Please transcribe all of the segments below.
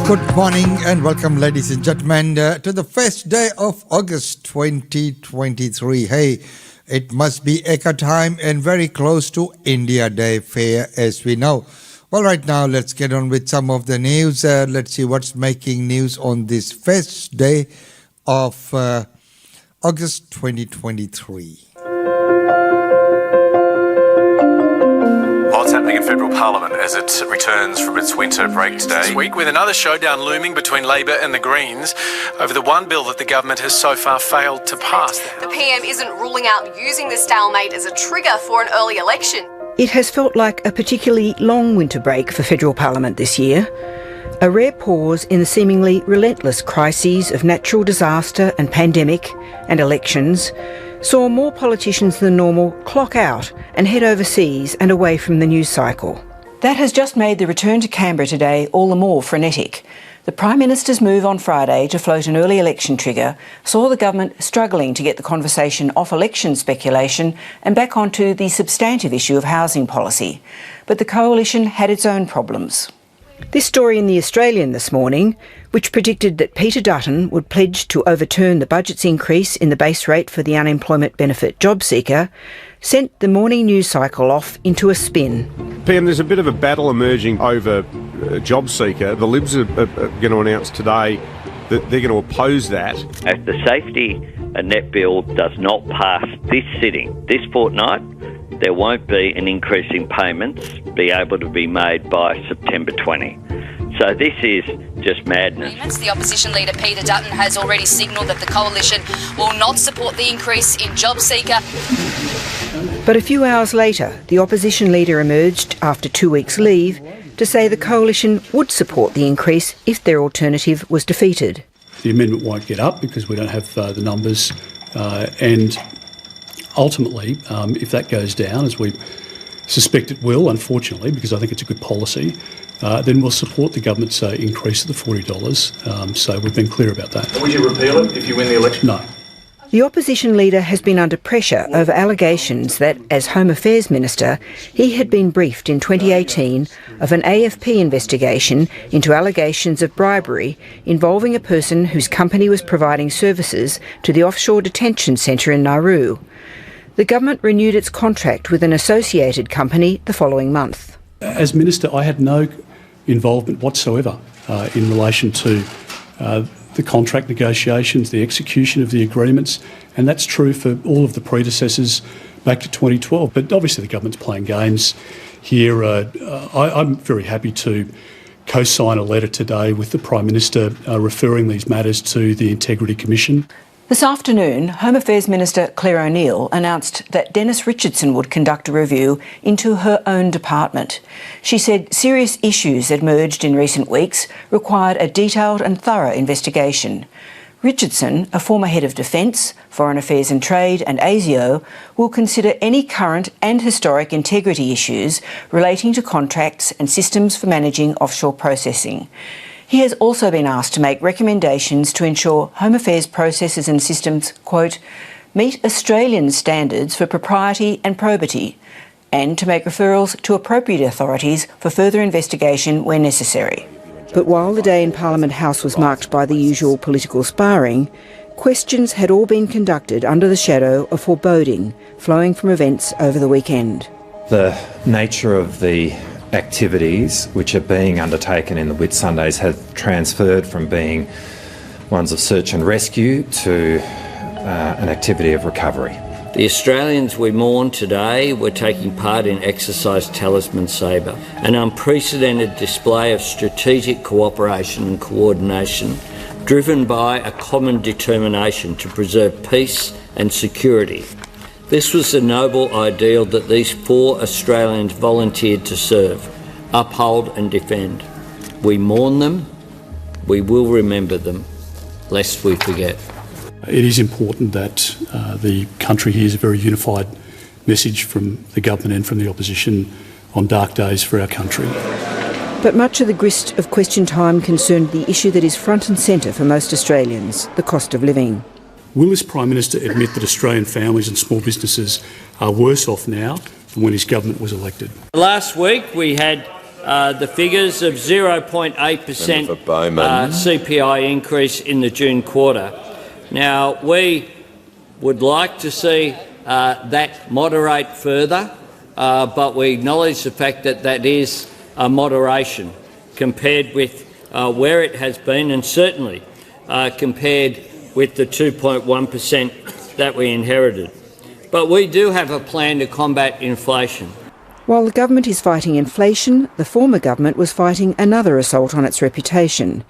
Good morning and welcome, ladies and gentlemen, to the first day of August 2023. Hey, it must be Echo time and very close to India Day fair, as we know. Well, right now, let's get on with some of the news. Let's see what's making news on this first day of August 2023. What's happening in federal parliament as it returns from its winter break today? This week, with another showdown looming between Labor and the Greens over the one bill that the government has so far failed to pass. The PM isn't ruling out using the stalemate as a trigger for an early election. It has felt like a particularly long winter break for federal parliament this year. A rare pause in the seemingly relentless crises of natural disaster and pandemic and elections saw more politicians than normal clock out and head overseas and away from the news cycle. That has just made the return to Canberra today all the more frenetic. The Prime Minister's move on Friday to float an early election trigger saw the government struggling to get the conversation off election speculation and back onto the substantive issue of housing policy. But the coalition had its own problems. This story in The Australian this morning, which predicted that Peter Dutton would pledge to overturn the budget's increase in the base rate for the unemployment benefit job seeker, sent the morning news cycle off into a spin. PM, there's a bit of a battle emerging over job seeker. The Libs are going to announce today that they're going to oppose that. If the safety net bill does not pass this sitting, this fortnight, there won't be an increase in payments be able to be made by September 20. So this is just madness. The opposition leader Peter Dutton has already signalled that the coalition will not support the increase in job seeker. But a few hours later, the opposition leader emerged after 2 weeks' leave to say the coalition would support the increase if their alternative was defeated. The amendment won't get up because we don't have the numbers, and ultimately, if that goes down, as we suspect it will, unfortunately, because I think it's a good policy, then we'll support the government's increase of the $40. So we've been clear about that. Would you repeal it if you win the election? No. The opposition leader has been under pressure over allegations that, as Home Affairs Minister, he had been briefed in 2018 of an AFP investigation into allegations of bribery involving a person whose company was providing services to the offshore detention centre in Nauru. The government renewed its contract with an associated company the following month. As Minister, I had no involvement whatsoever in relation to the contract negotiations, the execution of the agreements, and that's true for all of the predecessors back to 2012. But obviously the government's playing games here. I'm very happy to co-sign a letter today with the Prime Minister referring these matters to the Integrity Commission. This afternoon, Home Affairs Minister Claire O'Neill announced that Dennis Richardson would conduct a review into her own department. She said serious issues emerged in recent weeks required a detailed and thorough investigation. Richardson, a former head of Defence, Foreign Affairs and Trade and ASIO, will consider any current and historic integrity issues relating to contracts and systems for managing offshore processing. He has also been asked to make recommendations to ensure Home Affairs processes and systems, quote, meet Australian standards for propriety and probity, and to make referrals to appropriate authorities for further investigation where necessary. But while the day in Parliament House was marked by the usual political sparring, questions had all been conducted under the shadow of foreboding flowing from events over the weekend. The nature of the activities which are being undertaken in the Whitsundays have transferred from being ones of search and rescue to an activity of recovery. The Australians we mourn today were taking part in Exercise Talisman Sabre, an unprecedented display of strategic cooperation and coordination driven by a common determination to preserve peace and security. This was the noble ideal that these 4 Australians volunteered to serve, uphold and defend. We mourn them, we will remember them, lest we forget. It is important that the country hears a very unified message from the government and from the opposition on dark days for our country. But much of the grist of question time concerned the issue that is front and centre for most Australians, the cost of living. Will this Prime Minister admit that Australian families and small businesses are worse off now than when his government was elected? Last week we had the figures of 0.8% CPI increase in the June quarter. Now, we would like to see that moderate further, but we acknowledge the fact that that is a moderation compared with where it has been, and certainly compared with the 2.1% that we inherited. But we do have a plan to combat inflation. While the government is fighting inflation, the former government was fighting another assault on its reputation.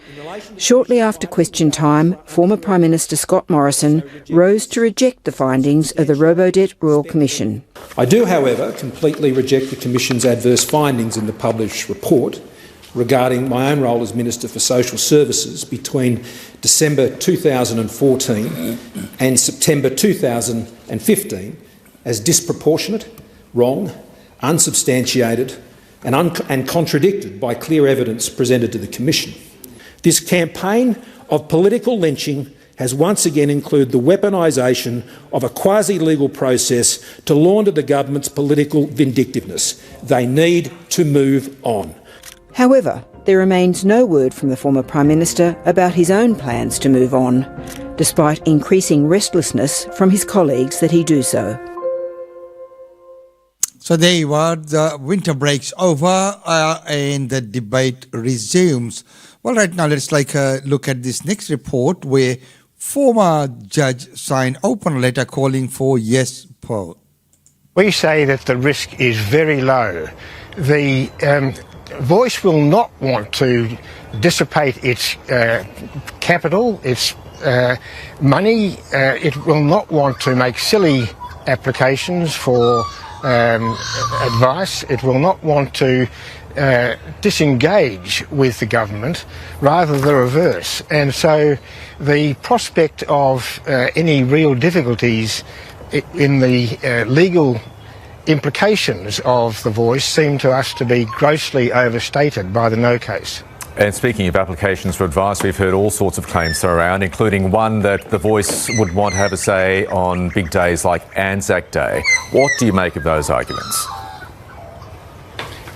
Shortly after question time, former Prime Minister Scott Morrison rose to reject the findings of the Robodebt Royal Commission. I do, however, completely reject the Commission's adverse findings in the published report regarding my own role as Minister for Social Services between December 2014 and September 2015 as disproportionate, wrong, unsubstantiated and contradicted by clear evidence presented to the Commission. This campaign of political lynching has once again included the weaponisation of a quasi-legal process to launder the government's political vindictiveness. They need to move on. However, there remains no word from the former Prime Minister about his own plans to move on, despite increasing restlessness from his colleagues that he do so. So there you are, the winter break's over and the debate resumes. Well, right now let's look at this next report where former judge signed open letter calling for yes vote. We say that the risk is very low. The Voice will not want to dissipate its capital, its money. It will not want to make silly applications for advice. It will not want to disengage with the government, rather the reverse. And so the prospect of any real difficulties in the legal implications of the Voice seem to us to be grossly overstated by the No case. And speaking of applications for advice, we've heard all sorts of claims thrown around, including one that the Voice would want to have a say on big days like Anzac Day. What do you make of those arguments?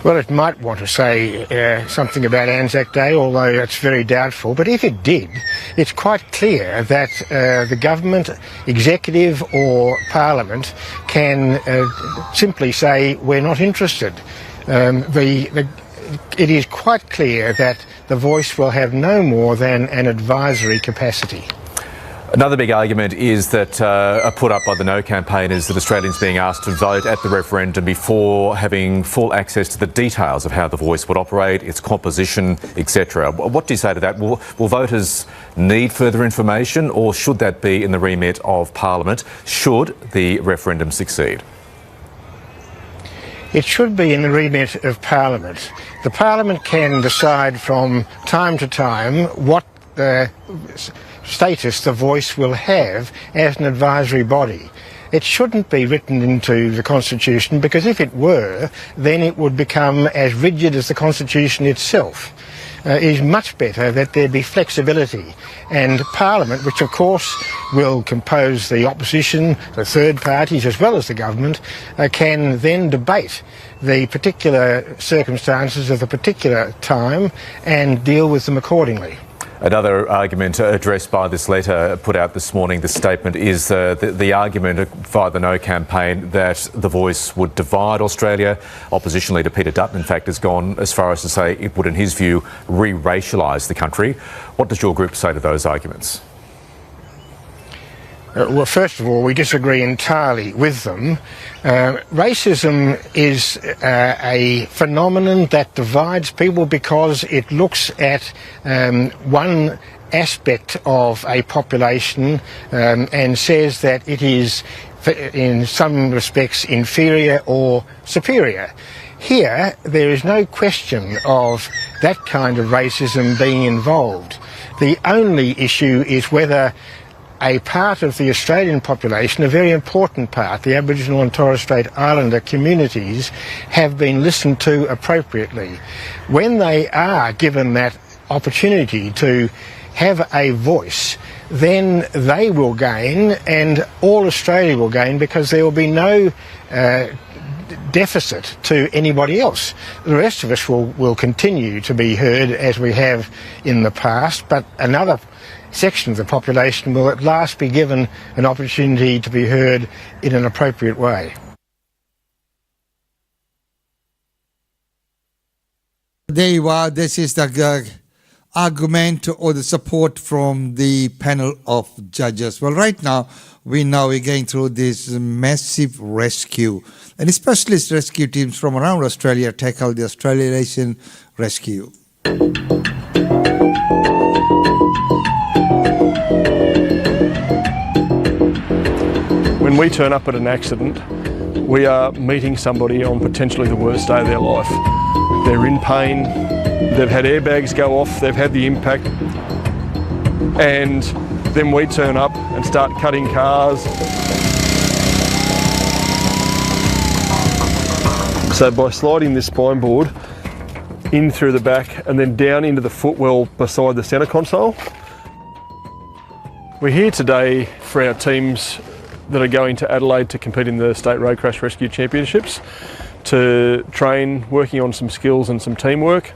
Well, it might want to say something about Anzac Day, although that's very doubtful. But if it did, it's quite clear that the government, executive or parliament can simply say we're not interested. It is quite clear that the Voice will have no more than an advisory capacity. Another big argument is that put up by the No campaign is that Australians being asked to vote at the referendum before having full access to the details of how the Voice would operate, its composition, etc. What do you say to that? Will voters need further information, or should that be in the remit of Parliament should the referendum succeed? It should be in the remit of Parliament. The Parliament can decide from time to time what status the Voice will have as an advisory body. It shouldn't be written into the Constitution, because if it were, then it would become as rigid as the Constitution itself. It is much better that there be flexibility, and Parliament, which of course will compose the opposition, the third parties as well as the government, can then debate the particular circumstances of the particular time and deal with them accordingly. Another argument addressed by this letter put out this morning, this statement, is the argument via the No campaign that the Voice would divide Australia. Opposition leader Peter Dutton, in fact, has gone as far as to say it would, in his view, re-racialise the country. What does your group say to those arguments? Well, first of all, we disagree entirely with them. Racism is a phenomenon that divides people because it looks at one aspect of a population and says that it is, in some respects, inferior or superior. Here, there is no question of that kind of racism being involved. The only issue is whether a part of the Australian population, a very important part, the Aboriginal and Torres Strait Islander communities, have been listened to appropriately. When they are given that opportunity to have a voice, then they will gain and all Australia will gain, because there will be no deficit to anybody else. The rest of us will continue to be heard as we have in the past, but another section of the population will at last be given an opportunity to be heard in an appropriate way. There you are. This is the argument or the support from the panel of judges. Well, right now, we're going through this massive rescue. And specialist rescue teams from around Australia tackle the Australian rescue. When we turn up at an accident, we are meeting somebody on potentially the worst day of their life. They're in pain, they've had airbags go off, they've had the impact, and then we turn up and start cutting cars. So by sliding this spine board in through the back and then down into the footwell beside the centre console. We're here today for our teams that are going to Adelaide to compete in the State Road Crash Rescue Championships, to train, working on some skills and some teamwork.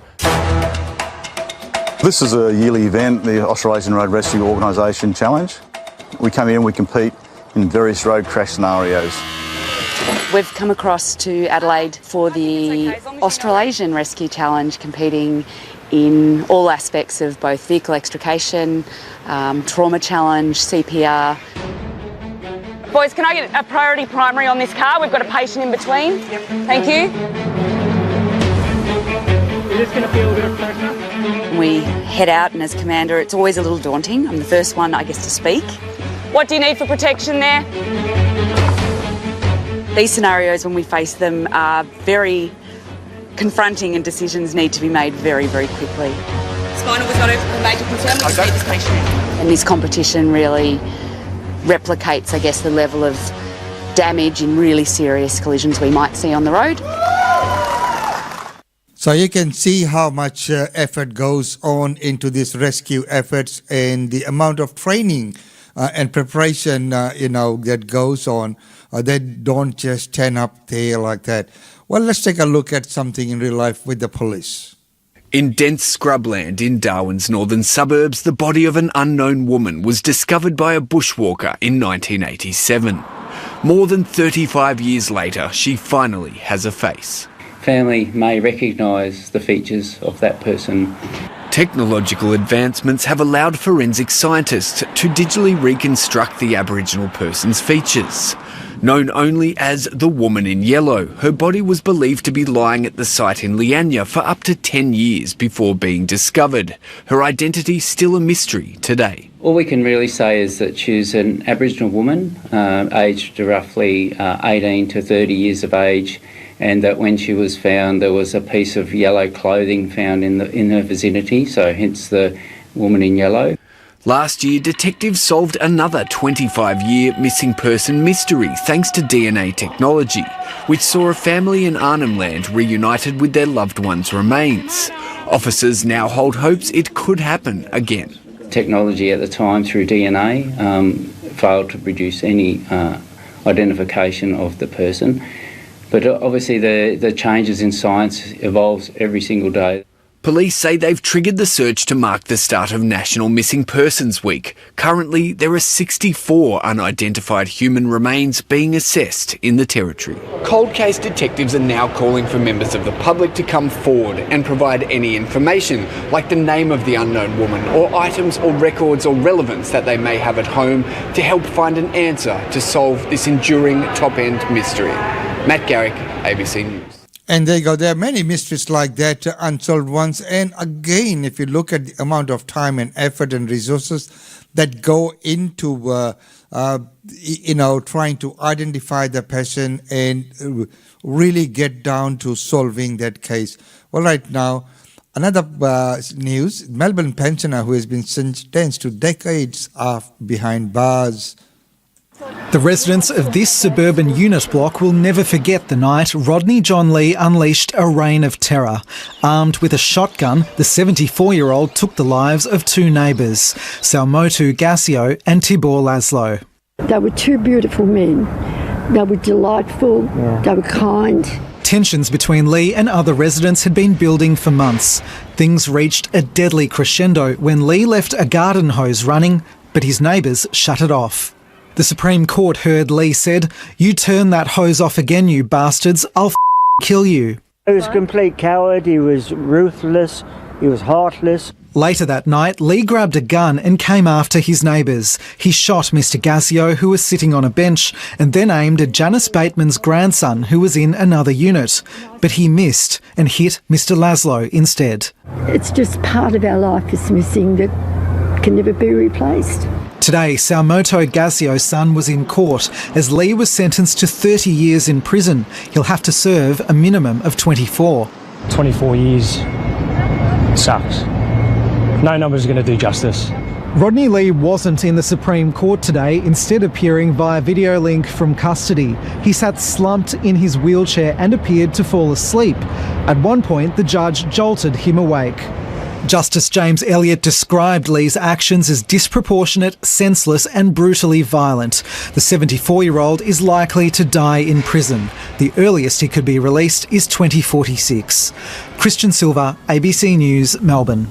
This is a yearly event, the Australasian Road Rescue Organisation Challenge. We come in and we compete in various road crash scenarios. We've come across to Adelaide for the Australasian Rescue Challenge, competing in all aspects of both vehicle extrication, trauma challenge, CPR. Boys, can I get a priority primary on this car? We've got a patient in between. Thank you. Is this going to feel a bit of pressure? We head out, and as commander, it's always a little daunting. I'm the first one, I guess, to speak. What do you need for protection there? These scenarios, when we face them, are very confronting and decisions need to be made very, very quickly. Spinal was not a major concern. We just need this patient in. And this competition really replicates, I guess, the level of damage in really serious collisions we might see on the road. So you can see how much effort goes on into these rescue efforts and the amount of training and preparation, that goes on. They don't just turn up there like that. Well, let's take a look at something in real life with the police. In dense scrubland in Darwin's northern suburbs, the body of an unknown woman was discovered by a bushwalker in 1987. More than 35 years later, she finally has a face. Family may recognise the features of that person. Technological advancements have allowed forensic scientists to digitally reconstruct the Aboriginal person's features. Known only as the woman in yellow, her body was believed to be lying at the site in Leanya for up to 10 years before being discovered. Her identity still a mystery today. All we can really say is that she's an Aboriginal woman, aged roughly 18 to 30 years of age, and that when she was found there was a piece of yellow clothing found in her vicinity, so hence the woman in yellow. Last year, detectives solved another 25-year missing person mystery thanks to DNA technology, which saw a family in Arnhem Land reunited with their loved one's remains. Officers now hold hopes it could happen again. Technology at the time through DNA failed to produce any identification of the person. But obviously the changes in science evolves every single day. Police say they've triggered the search to mark the start of National Missing Persons Week. Currently, there are 64 unidentified human remains being assessed in the Territory. Cold case detectives are now calling for members of the public to come forward and provide any information, like the name of the unknown woman, or items or records or relevance that they may have at home, to help find an answer to solve this enduring top-end mystery. Matt Garrick, ABC News. And there you go. There are many mysteries like that, unsolved ones. And again, if you look at the amount of time and effort and resources that go into, trying to identify the person and really get down to solving that case. Well, right now, another news, Melbourne pensioner who has been sentenced to decades behind bars. The residents of this suburban unit block will never forget the night Rodney John Lee unleashed a reign of terror. Armed with a shotgun, the 74-year-old took the lives of two neighbours, Salmotu Gassio and Tibor Laszlo. They were two beautiful men, They were delightful, they were kind. Tensions between Lee and other residents had been building for months. Things reached a deadly crescendo when Lee left a garden hose running, but his neighbours shut it off. The Supreme Court heard Lee said, "You turn that hose off again, you bastards, I'll kill you." He was a complete coward, he was ruthless, he was heartless. Later that night, Lee grabbed a gun and came after his neighbours. He shot Mr Gassio, who was sitting on a bench, and then aimed at Janice Bateman's grandson, who was in another unit. But he missed and hit Mr Laszlo instead. It's just part of our life is missing that can never be replaced. Today, Salmoto Gassio's son was in court as Lee was sentenced to 30 years in prison. He'll have to serve a minimum of 24. 24 years sucks. No number's going to do justice. Rodney Lee wasn't in the Supreme Court today, instead appearing via video link from custody. He sat slumped in his wheelchair and appeared to fall asleep. At one point, the judge jolted him awake. Justice James Elliott described Lee's actions as disproportionate, senseless and brutally violent. The 74-year-old is likely to die in prison. The earliest he could be released is 2046. Christian Silva, ABC News, Melbourne.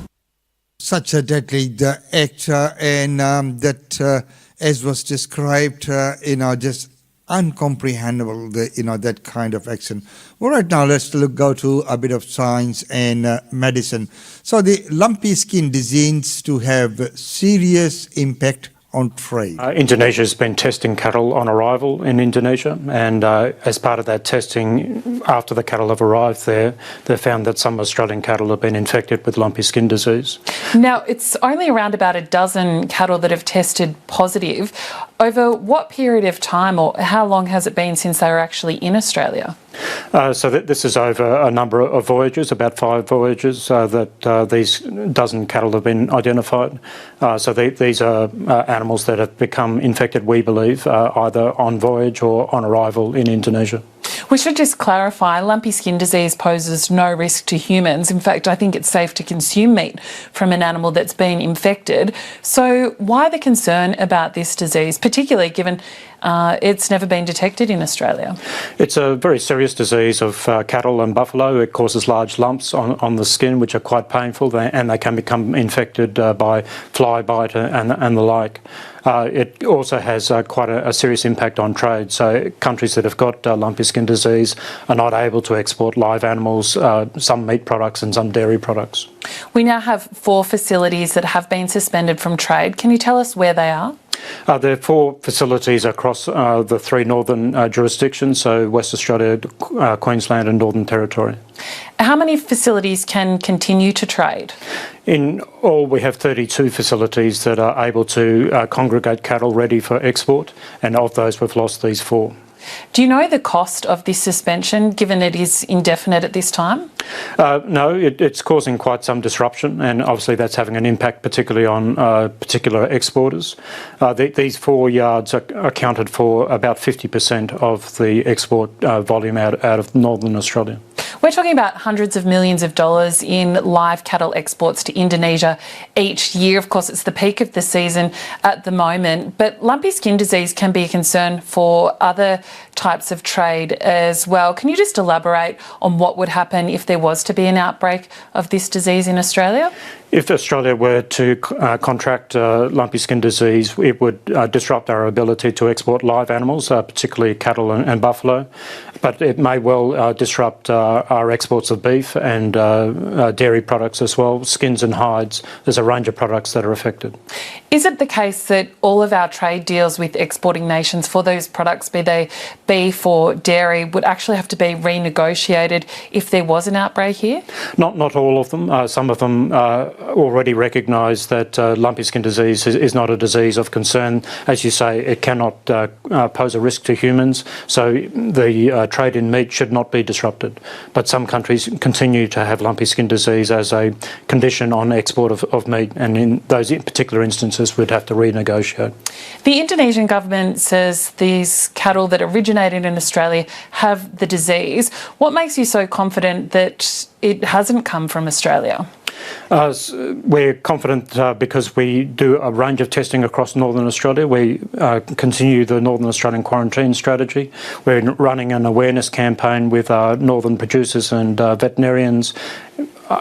Such a deadly act, and that, as was described, just uncomprehendable, that kind of action. All right, now let's go to a bit of science and medicine. So the lumpy skin disease to have serious impact on trade. Indonesia has been testing cattle on arrival in Indonesia, and as part of that testing, after the cattle have arrived there, they found that some Australian cattle have been infected with lumpy skin disease. Now, it's only around about a dozen cattle that have tested positive. Over what period of time, or how long has it been since they were actually in Australia? This is over a number of voyages, about 5 voyages, that these dozen cattle have been identified. These are animals that have become infected, we believe, either on voyage or on arrival in Indonesia. We should just clarify, lumpy skin disease poses no risk to humans. In fact, I think it's safe to consume meat from an animal that's been infected. So why the concern about this disease, particularly given it's never been detected in Australia? It's a very serious disease of cattle and buffalo. It causes large lumps on the skin, which are quite painful, and they can become infected by fly bite and the like. It also has quite a serious impact on trade. So countries that have got lumpy skin disease are not able to export live animals, some meat products and some dairy products. We now have 4 facilities that have been suspended from trade. Can you tell us where they are? There are 4 facilities across the 3 northern jurisdictions, so West Australia, Queensland and Northern Territory. How many facilities can continue to trade? In all, we have 32 facilities that are able to congregate cattle ready for export, and of those we've lost these 4. Do you know the cost of this suspension, given it is indefinite at this time? No, it's causing quite some disruption, and obviously that's having an impact particularly on particular exporters. These 4 yards are accounted for about 50% of the export volume out of Northern Australia. We're talking about hundreds of millions of dollars in live cattle exports to Indonesia each year. Of course, it's the peak of the season at the moment, but lumpy skin disease can be a concern for other types of trade as well. Can you just elaborate on what would happen if there was to be an outbreak of this disease in Australia? If Australia were to contract lumpy skin disease, it would disrupt our ability to export live animals, particularly cattle and buffalo. But it may well disrupt our exports of beef and dairy products as well, skins and hides. There's a range of products that are affected. Is it the case that all of our trade deals with exporting nations for those products, be they beef or dairy, would actually have to be renegotiated if there was an outbreak here? Not all of them. Some of them already recognise that lumpy skin disease is not a disease of concern. As you say, it cannot pose a risk to humans, so the trade in meat should not be disrupted. But some countries continue to have lumpy skin disease as a condition on export of meat, and in those particular instances we'd have to renegotiate. The Indonesian government says these cattle that originated in Australia have the disease. What makes you so confident that it hasn't come from Australia? We're confident because we do a range of testing across Northern Australia. We continue the Northern Australian quarantine strategy. We're running an awareness campaign with northern producers and veterinarians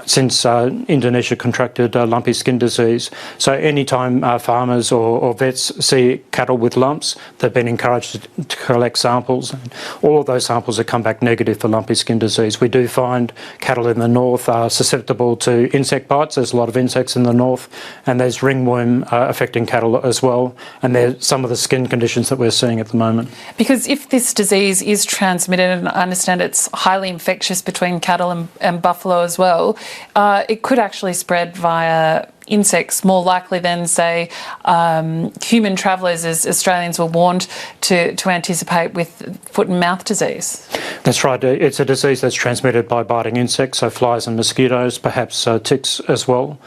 since Indonesia contracted lumpy skin disease. So anytime farmers or vets see cattle with lumps, they've been encouraged to collect samples. All of those samples have come back negative for lumpy skin disease. We do find cattle in the north are susceptible to insect bites. There's a lot of insects in the north, and there's ringworm affecting cattle as well. And they're some of the skin conditions that we're seeing at the moment. Because if this disease is transmitted, and I understand it's highly infectious between cattle and buffalo as well, it could actually spread via insects more likely than, say, human travellers, as Australians were warned to anticipate with foot and mouth disease. That's right. It's a disease that's transmitted by biting insects, so flies and mosquitoes, perhaps ticks as well.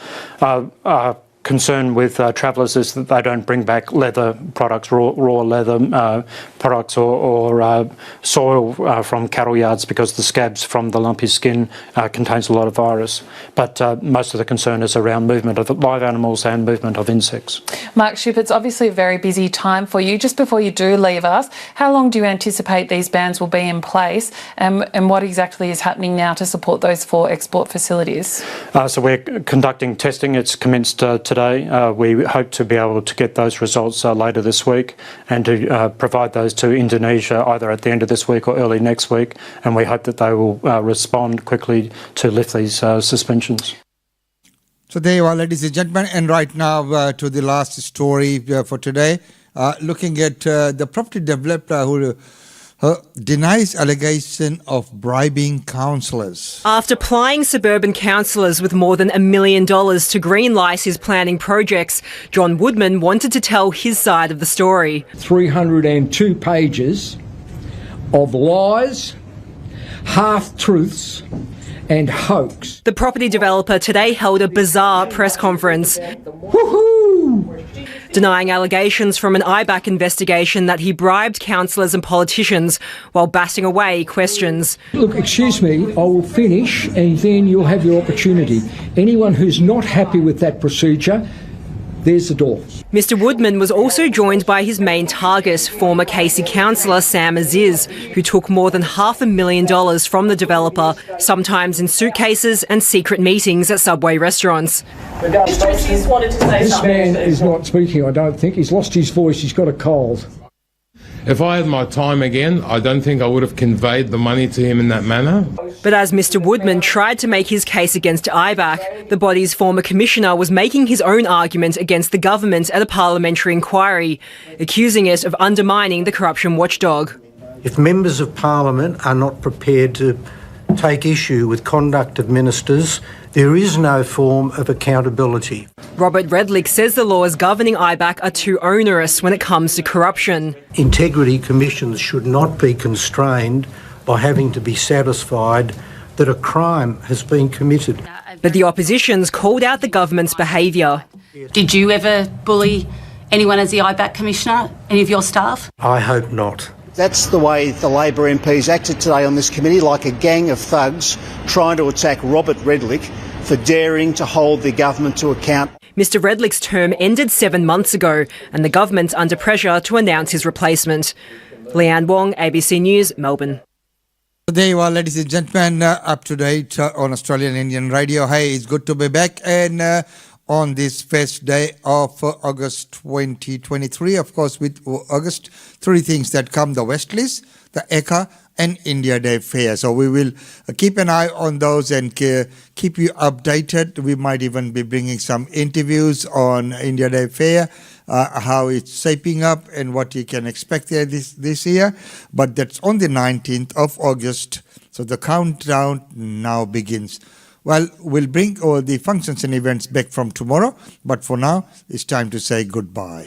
Concern with travellers is that they don't bring back leather products, raw leather products or soil from cattle yards because the scabs from the lumpy skin contains a lot of virus. But most of the concern is around movement of live animals and movement of insects. Mark Shipp, it's obviously a very busy time for you. Just before you do leave us, how long do you anticipate these bans will be in place, and what exactly is happening now to support those 4 export facilities? So we're conducting testing. It's commenced today. We hope to be able to get those results later this week and to provide those to Indonesia either at the end of this week or early next week, and we hope that they will respond quickly to lift these suspensions. So there you are, ladies and gentlemen, and right now to the last story for today, looking at the property developer who denies allegation of bribing councillors. After plying suburban councillors with more than $1 million to greenlight his planning projects, John Woodman wanted to tell his side of the story. 302 pages of lies, half-truths and hoax. The property developer today held a bizarre press conference. Woohoo! Denying allegations from an IBAC investigation that he bribed councillors and politicians while batting away questions. Look, excuse me, I will finish and then you'll have your opportunity. Anyone who's not happy with that procedure, there's the door. Mr Woodman was also joined by his main target, former Casey councillor Sam Aziz, who took more than $500,000 from the developer, sometimes in suitcases and secret meetings at Subway restaurants. Mr Aziz wanted to say something. This man is not speaking, I don't think. He's lost his voice, he's got a cold. If I had my time again, I don't think I would have conveyed the money to him in that manner. But as Mr Woodman tried to make his case against IBAC, the body's former commissioner was making his own argument against the government at a parliamentary inquiry, accusing it of undermining the corruption watchdog. If members of parliament are not prepared to take issue with conduct of ministers, there is no form of accountability. Robert Redlich says the laws governing IBAC are too onerous when it comes to corruption. Integrity commissions should not be constrained by having to be satisfied that a crime has been committed. But the opposition's called out the government's behaviour. Did you ever bully anyone as the IBAC commissioner, any of your staff? I hope not. That's the way the Labor MPs acted today on this committee, like a gang of thugs trying to attack Robert Redlich for daring to hold the government to account. Mr Redlich's term ended 7 months ago and the government's under pressure to announce his replacement. Leanne Wong, ABC News, Melbourne. There you are, ladies and gentlemen, up to date on Australian Indian Radio. Hey, it's good to be back and on this first day of August 2023. Of course, with August, 3 things that come: the Westleys, the Eka and India Day Fair. So we will keep an eye on those and keep you updated. We might even be bringing some interviews on India Day Fair, how it's shaping up and what you can expect there this year. But that's on the 19th of August. So the countdown now begins. Well, we'll bring all the functions and events back from tomorrow. But for now, it's time to say goodbye.